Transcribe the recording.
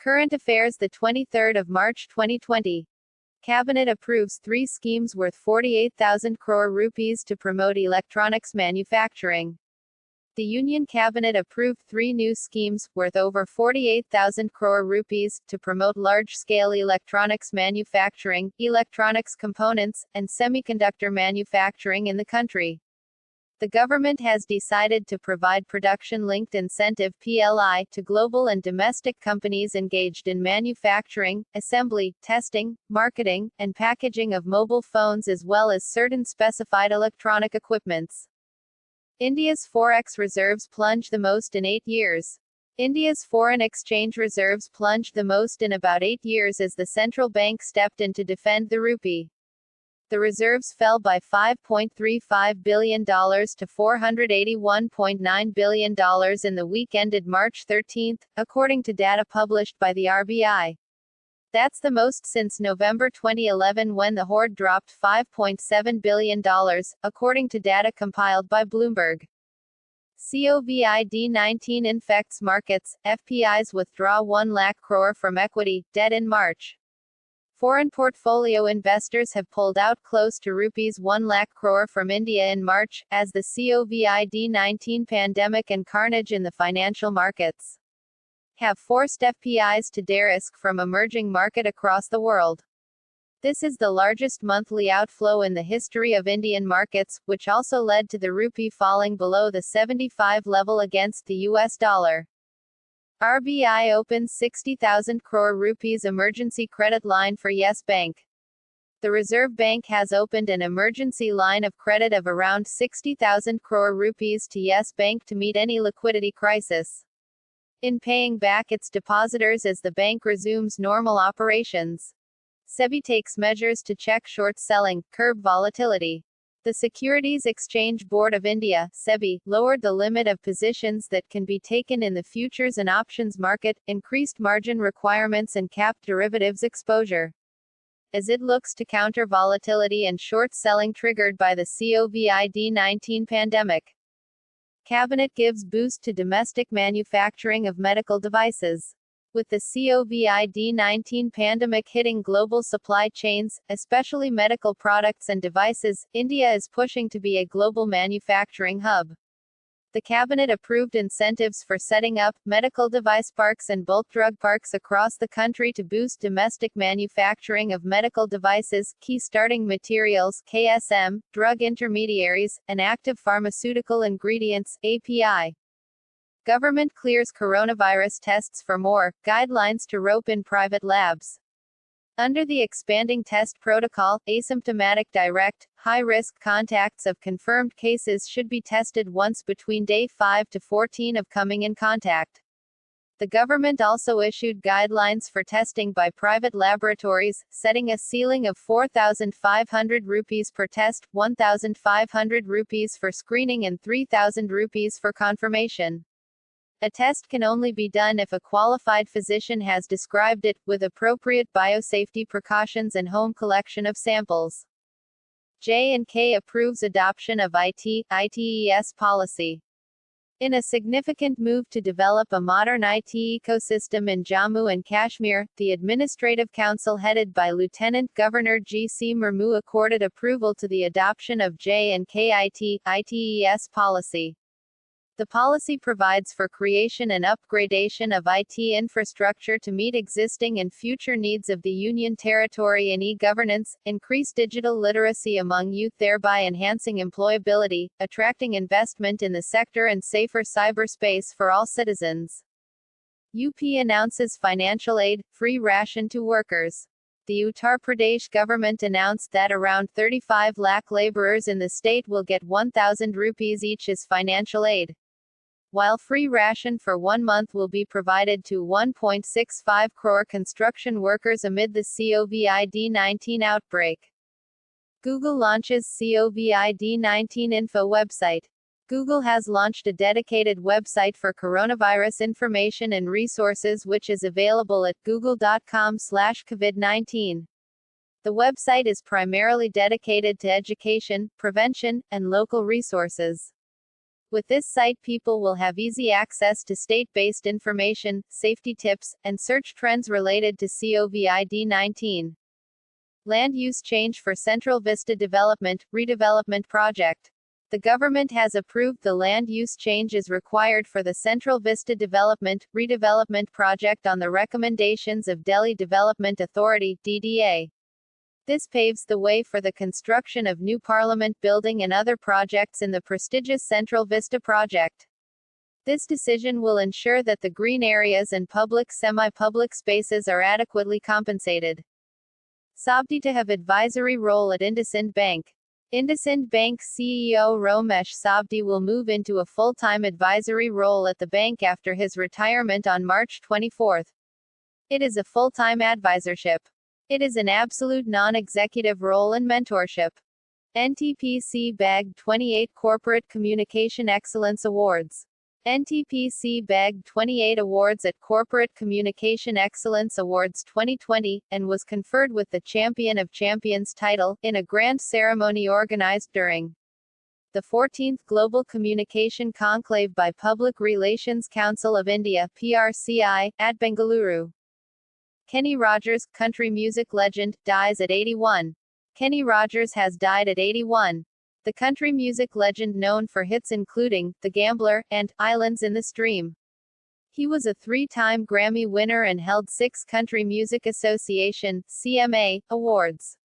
Current affairs, the 23rd of March 2020. Cabinet approves 3 schemes worth 48,000 crore rupees to promote electronics manufacturing. The Union Cabinet approved 3 new schemes, worth over 48,000 crore rupees, to promote large-scale electronics manufacturing, electronics components, and semiconductor manufacturing in the country. The government has decided to provide production-linked incentive (PLI) to global and domestic companies engaged in manufacturing, assembly, testing, marketing, and packaging of mobile phones as well as certain specified electronic equipments. India's forex reserves plunged the most in 8 years. India's foreign exchange reserves plunged the most in about 8 years as the central bank stepped in to defend the rupee. The reserves fell by $5.35 billion to $481.9 billion in the week ended March 13, according to data published by the RBI. That's the most since November 2011 when the hoard dropped $5.7 billion, according to data compiled by Bloomberg. COVID-19 infects markets, FPIs withdraw 1 lakh crore from equity, debt in March. Foreign portfolio investors have pulled out close to rupees 1 lakh crore from India in March, as the COVID-19 pandemic and carnage in the financial markets have forced FPIs to de-risk from emerging market across the world. This is the largest monthly outflow in the history of Indian markets, which also led to the rupee falling below the 75 level against the US dollar. RBI opens 60,000 crore rupees emergency credit line for Yes Bank. The Reserve Bank has opened an emergency line of credit of around 60,000 crore rupees to Yes Bank to meet any liquidity crisis in paying back its depositors as the bank resumes normal operations. SEBI takes measures to check short selling, curb volatility. The Securities Exchange Board of India (SEBI) lowered the limit of positions that can be taken in the futures and options market, increased margin requirements and capped derivatives exposure, as it looks to counter volatility and short selling triggered by the COVID-19 pandemic. Cabinet gives boost to domestic manufacturing of medical devices. With the COVID-19 pandemic hitting global supply chains, especially medical products and devices, India is pushing to be a global manufacturing hub. The cabinet approved incentives for setting up medical device parks and bulk drug parks across the country to boost domestic manufacturing of medical devices, key starting materials (KSM), drug intermediaries, and active pharmaceutical ingredients (API). Government clears coronavirus tests for more guidelines to rope in private labs. Under the expanding test protocol, asymptomatic direct, high-risk contacts of confirmed cases should be tested once between day 5 to 14 of coming in contact. The government also issued guidelines for testing by private laboratories, setting a ceiling of 4,500 rupees per test, 1,500 rupees for screening and 3,000 rupees for confirmation. A test can only be done if a qualified physician has described it, with appropriate biosafety precautions and home collection of samples. J&K approves adoption of ITES policy. In a significant move to develop a modern IT ecosystem in Jammu and Kashmir, the Administrative Council headed by Lieutenant Governor G.C. Murmu accorded approval to the adoption of J&K ITES policy. The policy provides for creation and upgradation of IT infrastructure to meet existing and future needs of the Union Territory in e-governance, increase digital literacy among youth, thereby enhancing employability, attracting investment in the sector and safer cyberspace for all citizens. UP announces financial aid, free ration to workers. The Uttar Pradesh government announced that around 35 lakh laborers in the state will get 1,000 rupees each as financial aid, while free ration for 1 month will be provided to 1.65 crore construction workers amid the COVID-19 outbreak. Google launches COVID-19 info website. Google has launched a dedicated website for coronavirus information and resources which is available at google.com/covid19. The website is primarily dedicated to education, prevention, and local resources. With this site, people will have easy access to state-based information, safety tips, and search trends related to COVID-19. Land use change for Central Vista Development, Redevelopment Project. The government has approved the land use changes required for the Central Vista Development, Redevelopment Project on the recommendations of Delhi Development Authority, DDA. This paves the way for the construction of new Parliament building and other projects in the prestigious Central Vista project. This decision will ensure that the green areas and public semi-public spaces are adequately compensated. Sabdi to have advisory role at IndusInd Bank. IndusInd Bank CEO Romesh Sabdi will move into a full-time advisory role at the bank after his retirement on March 24. It is a full-time advisorship. It is an absolute non-executive role and mentorship. NTPC bagged 28 Corporate Communication Excellence Awards. NTPC bagged 28 awards at Corporate Communication Excellence Awards 2020, and was conferred with the Champion of Champions title, in a grand ceremony organized during the 14th Global Communication Conclave by Public Relations Council of India, PRCI, at Bengaluru. Kenny Rogers, country music legend, dies at 81. Kenny Rogers has died at 81. The country music legend known for hits including The Gambler and Islands in the Stream. He was a three-time Grammy winner and held 6 Country Music Association (CMA) awards.